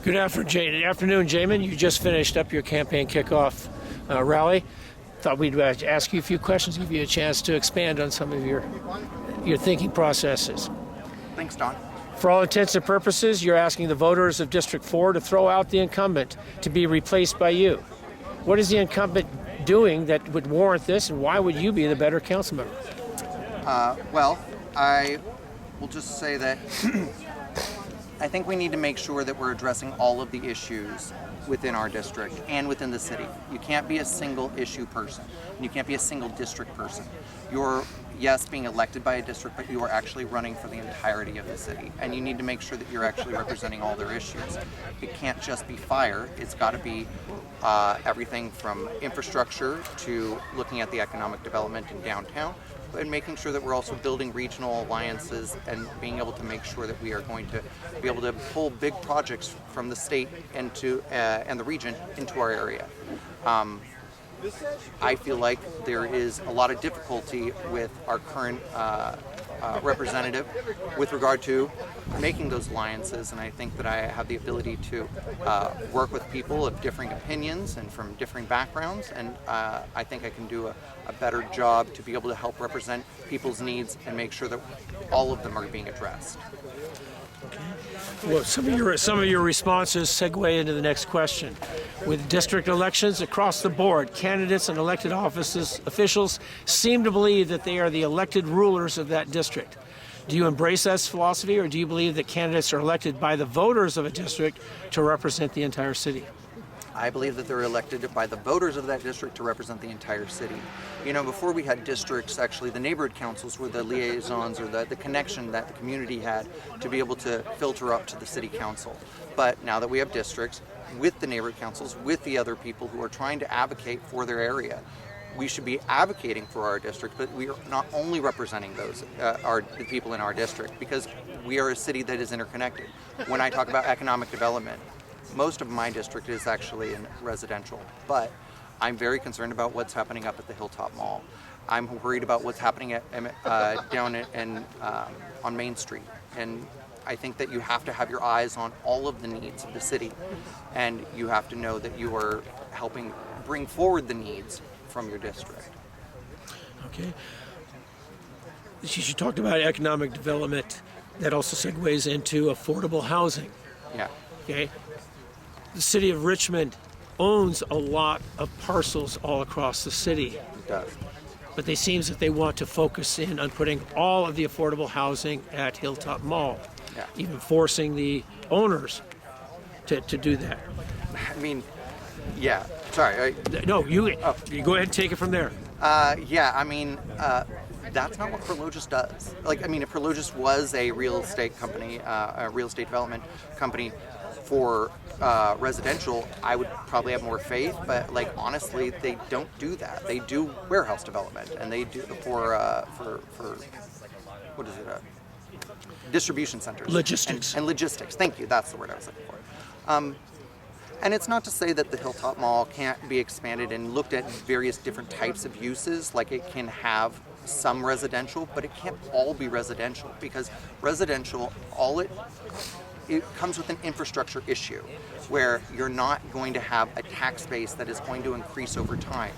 Good afternoon, Jamin. You just finished up your campaign kickoff rally. Thought we'd ask you a few questions, give you a chance to expand on some of your thinking processes. Thanks, Don. For all intents and purposes, you're asking the voters of District 4 to throw out the incumbent to be replaced by you. What is the incumbent doing that would warrant this, and why would you be the better council member? Well, I will just say that I think we need to make sure that we're addressing all of the issues within our district and within the city. You can't be a single issue person. And you can't be a single district person. You're, yes, being elected by a district, but you are actually running for the entirety of the city. And you need to make sure that you're actually representing all their issues. It can't just be fire. It's got to be everything from infrastructure to looking at the economic development in downtown, and making sure that we're also building regional alliances and being able to make sure that we are going to be able to pull big projects from the state into and the region into our area. I feel like there is a lot of difficulty with our current representative with regard to making those alliances, and I think that I have the ability to work with people of differing opinions and from differing backgrounds, and I think I can do a better job to be able to help represent people's needs and make sure that all of them are being addressed. Well, some of your responses segue into the next question. With district elections across the board, candidates and elected officials seem to believe that they are the elected rulers of that district. Do you embrace that philosophy, or do you believe that candidates are elected by the voters of a district to represent the entire city? I believe that they're elected by the voters of that district to represent the entire city. You know, before we had districts, actually the neighborhood councils were the liaisons or the connection that the community had to be able to filter up to the city council. But now that we have districts with the neighborhood councils, with the other people who are trying to advocate for their area, we should be advocating for our district, but we are not only representing those, the people in our district, because we are a city that is interconnected. When I talk about economic development, most of my district is actually in residential, but I'm very concerned about what's happening up at the Hilltop Mall. I'm worried about what's happening down on Main Street, and I think that you have to have your eyes on all of the needs of the city, and you have to know that you are helping bring forward the needs from your district. Okay. You talked about economic development. That also segues into affordable housing. Yeah. Okay. The city of Richmond owns a lot of parcels all across the city. It does. But it seems that they want to focus in on putting all of the affordable housing at Hilltop Mall, Yeah. even forcing the owners to do that. I mean, yeah. Sorry. No, you go ahead and take it from there. Yeah, I mean, that's not what Prologis does. Like, I mean, if Prologis was a real estate company, a real estate development company for residential, I would probably have more faith. But like, honestly, they don't do that. They do warehouse development, and they do for what is it? Distribution centers. Logistics. And logistics. Thank you. That's the word I was looking for. And it's not to say that the Hilltop Mall can't be expanded and looked at various different types of uses, like it can have some residential, but it can't all be residential, because residential, it comes with an infrastructure issue where you're not going to have a tax base that is going to increase over time,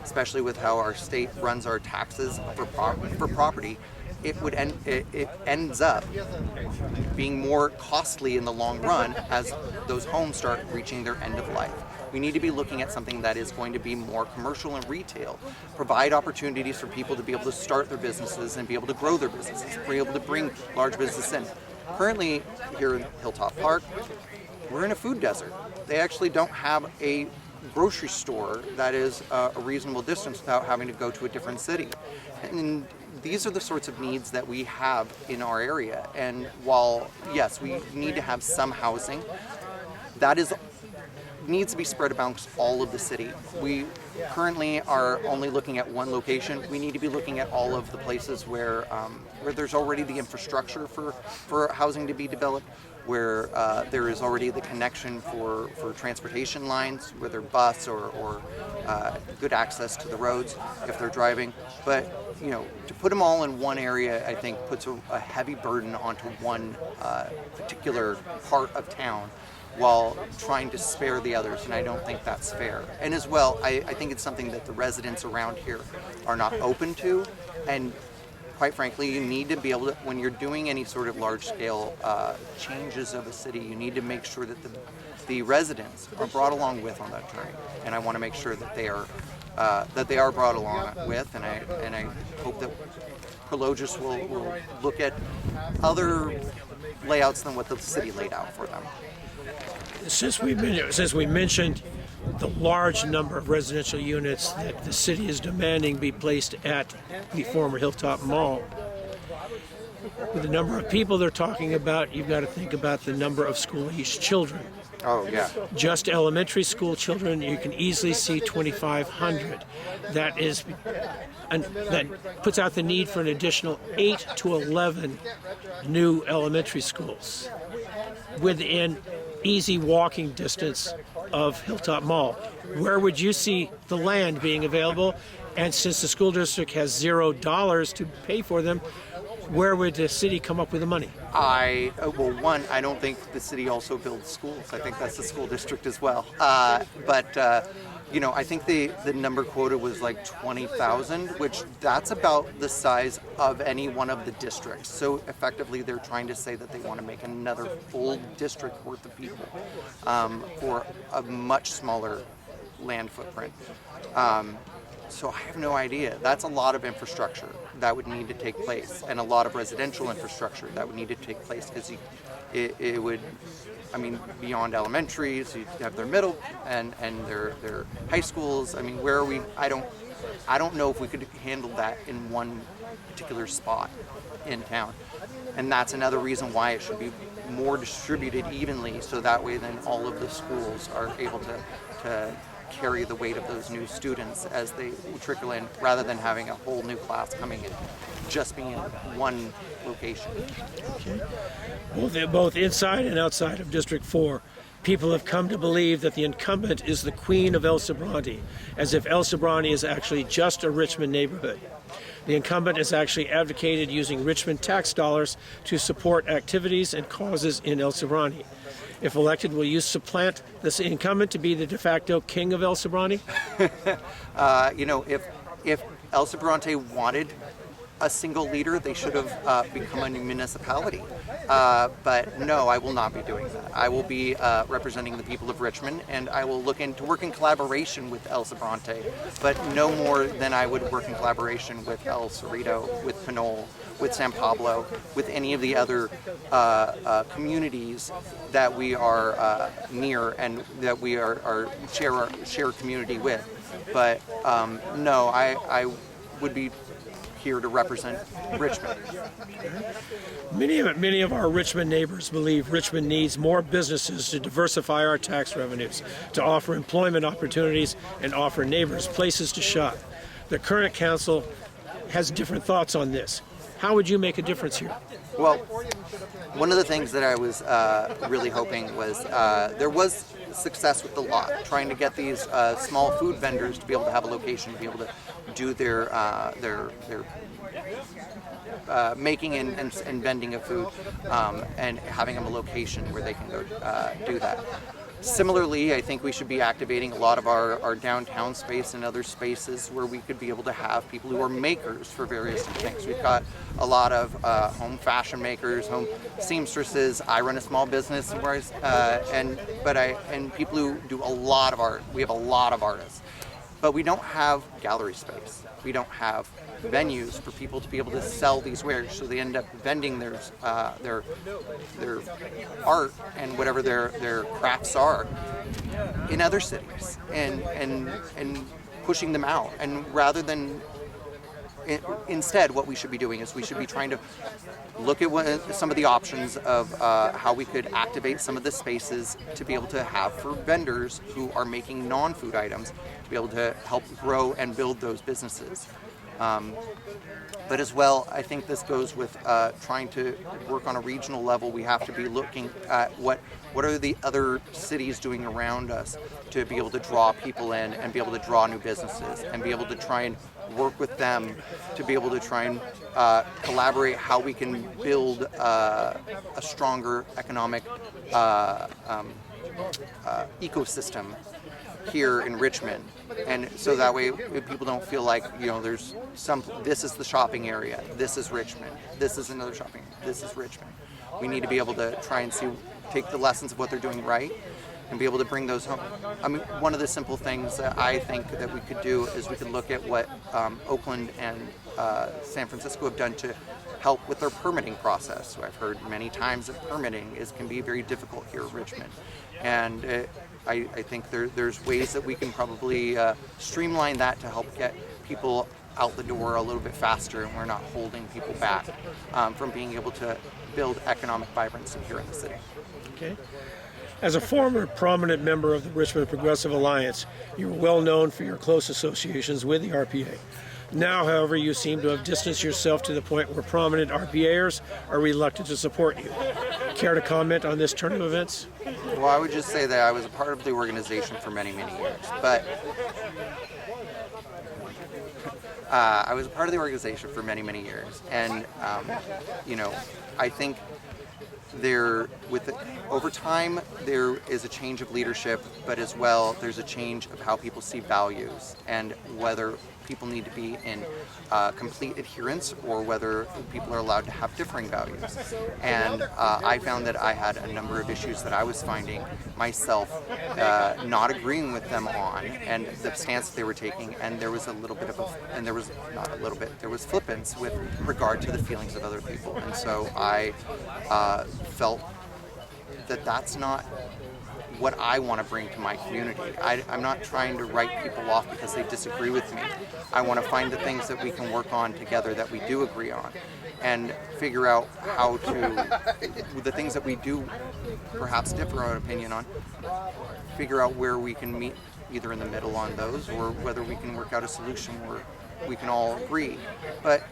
especially with how our state runs our taxes for property. It ends up being more costly in the long run as those homes start reaching their end of life. We need to be looking at something that is going to be more commercial and retail, provide opportunities for people to be able to start their businesses and be able to grow their businesses, be able to bring large business in. Currently, here in Hilltop Park, we're in a food desert. They actually don't have a grocery store that is a reasonable distance without having to go to a different city. And these are the sorts of needs that we have in our area. And while, yes, we need to have some housing, that needs to be spread amongst all of the city. We currently are only looking at one location. We need to be looking at all of the places where there's already the infrastructure for housing to be developed, where there is already the connection for transportation lines, whether bus or good access to the roads if they're driving. But to put them all in one area, I think puts a heavy burden onto one particular part of town. while trying to spare the others, and I don't think that's fair. And as well, I think it's something that the residents around here are not open to, and quite frankly, you need to be able to, when you're doing any sort of large-scale changes of a city, you need to make sure that the residents are brought along with on that journey, and I want to make sure that they are brought along with, and I hope that Prologis will look at other layouts than what the city laid out for them. Since we mentioned the large number of residential units that the city is demanding be placed at the former Hilltop Mall, with the number of people they're talking about, you've got to think about the number of school-aged children. Oh, yeah. Just elementary school children, you can easily see 2,500. That puts out the need for an additional 8 to 11 new elementary schools within easy walking distance of Hilltop Mall. Where would you see the land being available? And since the school district has $0 to pay for them, where would the city come up with the money? I don't think the city also builds schools. I think that's the school district as well. I think the number quoted was like 20,000, which that's about the size of any one of the districts. So effectively, they're trying to say that they want to make another full district worth of people for a much smaller land footprint. So I have no idea. That's a lot of infrastructure that would need to take place, and a lot of residential infrastructure that would need to take place, because it would, beyond elementaries, you have their middle and their high schools. I mean, where are we? I don't know if we could handle that in one particular spot in town, and that's another reason why it should be more distributed evenly, so that way then all of the schools are able to carry the weight of those new students as they trickle in, rather than having a whole new class coming in, just being in one location. Okay. Both inside and outside of District 4, people have come to believe that the incumbent is the queen of El Sobrante, as if El Sobrante is actually just a Richmond neighborhood. The incumbent has actually advocated using Richmond tax dollars to support activities and causes in El Sobrante. If elected, will you supplant this incumbent to be the de facto king of El Sobrante? If El Sobrante wanted a single leader, they should have become a new municipality. But no, I will not be doing that. I will be representing the people of Richmond, and I will look to work in collaboration with El Sobrante, but no more than I would work in collaboration with El Cerrito, with Pinole, with San Pablo, with any of the other communities that we are near and that we share community with. But no, I would be here to represent Richmond. Many of our Richmond neighbors believe Richmond needs more businesses to diversify our tax revenues, to offer employment opportunities, and offer neighbors places to shop. The current council has different thoughts on this. How would you make a difference here? Well, one of the things that I was really hoping was there was success with the lot, trying to get these small food vendors to be able to have a location, to be able to do their making and vending of food, and having them a location where they can go do that. Similarly, I think we should be activating a lot of our downtown space and other spaces where we could be able to have people who are makers for various things. We've got a lot of home fashion makers, home seamstresses. I run a small business, and people who do a lot of art. We have a lot of artists, but we don't have gallery space. We don't have venues for people to be able to sell these wares, so they end up vending their art and whatever their crafts are in other cities, and pushing them out. And rather than instead, what we should be doing is we should be trying to look at some of the options of how we could activate some of the spaces to be able to have for vendors who are making non-food items, to be able to help grow and build those businesses. But as well, I think this goes with trying to work on a regional level. We have to be looking at what are the other cities doing around us to be able to draw people in and be able to draw new businesses, and be able to try and work with them to be able to try and collaborate how we can build a stronger economic ecosystem here in Richmond, and so that way people don't feel like, you know, there's this is the shopping area, this is Richmond, this is another shopping area, this is Richmond. We need to be able to try and take the lessons of what they're doing right and be able to bring those home. I mean, one of the simple things that I think that we could do is we could look at what Oakland and San Francisco have done to help with their permitting process. So I've heard many times that permitting can be very difficult here in Richmond, and I think there's ways that we can probably streamline that to help get people out the door a little bit faster, and we're not holding people back from being able to build economic vibrancy here in the city. Okay. As a former prominent member of the Richmond Progressive Alliance, you were well known for your close associations with the RPA. Now, however, you seem to have distanced yourself to the point where prominent RPAers are reluctant to support you. Care to comment on this turn of events? Well, I would just say that I was a part of the organization for many, many years, but I was a part of the organization for many, many years, and you know, I think over time there is a change of leadership, but as well there's a change of how people see values and whether people need to be in complete adherence or whether people are allowed to have differing values. And I found that I had a number of issues that I was finding myself not agreeing with them on, and the stance that they were taking, and there was there was flippance with regard to the feelings of other people. And so I felt that that's not what I want to bring to my community. I'm not trying to write people off because they disagree with me. I want to find the things that we can work on together that we do agree on, and figure out how to, the things that we do perhaps differ our opinion on, figure out where we can meet either in the middle on those, or whether we can work out a solution where we can all agree. But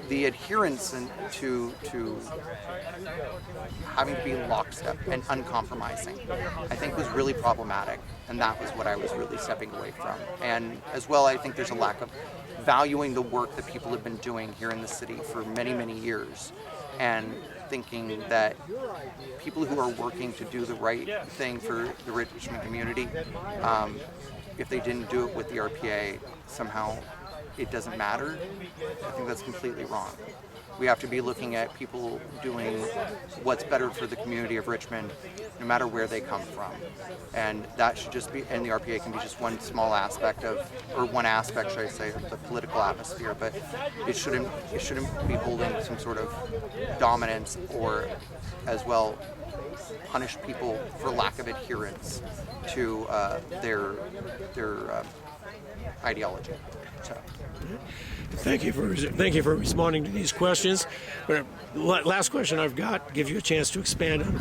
the adherence to having to be lockstep and uncompromising, I think was really problematic, and that was what I was really stepping away from. And as well, I think there's a lack of valuing the work that people have been doing here in the city for many, many years, and thinking that people who are working to do the right thing for the Richmond community, if they didn't do it with the RPA, somehow it doesn't matter. I think that's completely wrong. We have to be looking at people doing what's better for the community of Richmond, no matter where they come from. And that should just be, and the RPA can be just one small aspect of, or one aspect, should I say, of the political atmosphere, but it shouldn't be holding some sort of dominance, or as well punish people for lack of adherence to their ideology. So. Thank you for responding to these questions. But last question I've got, give you a chance to expand on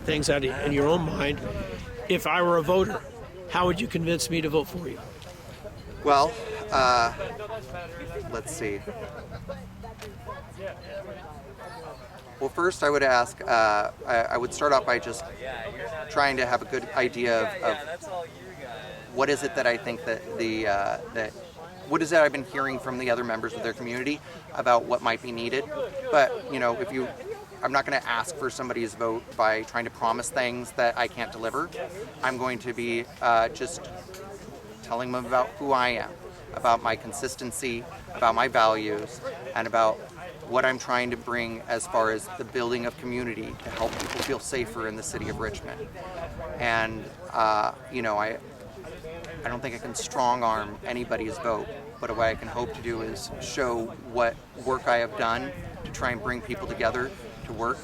things out in your own mind. If I were a voter, how would you convince me to vote for you? Well, let's see. Well, first I would ask, I would start off by just trying to have a good idea of what is it that I think that what is it I've been hearing from the other members of their community about what might be needed. But, you know, I'm not going to ask for somebody's vote by trying to promise things that I can't deliver. I'm going to be just telling them about who I am, about my consistency, about my values, and about what I'm trying to bring as far as the building of community to help people feel safer in the city of Richmond. And, you know, I don't think I can strong arm anybody's vote, but what I can hope to do is show what work I have done to try and bring people together to work,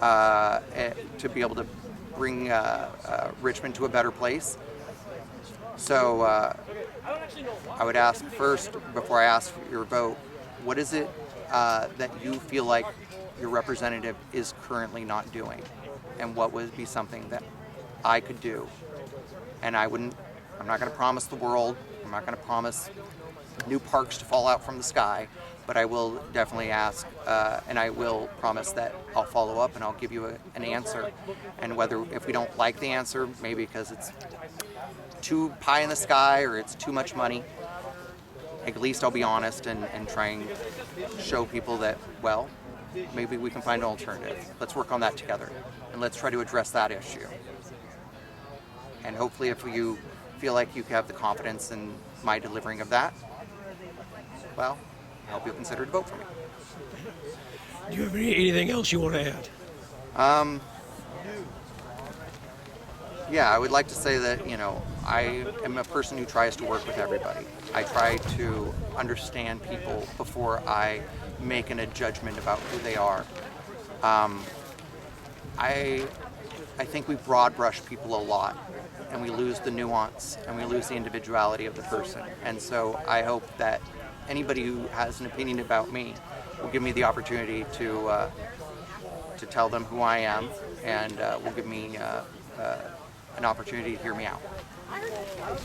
to be able to bring Richmond to a better place. So I would ask first, before I ask for your vote, what is it that you feel like your representative is currently not doing, and what would be something that I could do? And I'm not going to promise the world, I'm not going to promise new parks to fall out from the sky, but I will definitely ask, and I will promise that I'll follow up and I'll give you an answer. And if we don't like the answer, maybe because it's too pie in the sky or it's too much money, at least I'll be honest and try and show people that, well, maybe we can find an alternative. Let's work on that together, and let's try to address that issue. And hopefully if you feel like you have the confidence in my delivering of that, well, I hope you'll consider to vote for me. Do you have anything else you want to add? Yeah, I would like to say that, I am a person who tries to work with everybody. I try to understand people before I make a judgment about who they are. I think we broad brush people a lot, and we lose the nuance and we lose the individuality of the person. And so I hope that anybody who has an opinion about me will give me the opportunity to tell them who I am, and will give me an opportunity to hear me out.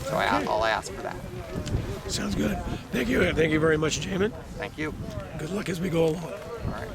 So I'll ask for that. Sounds good. Thank you. Thank you very much, Jamin. Thank you. Good luck as we go along. All right.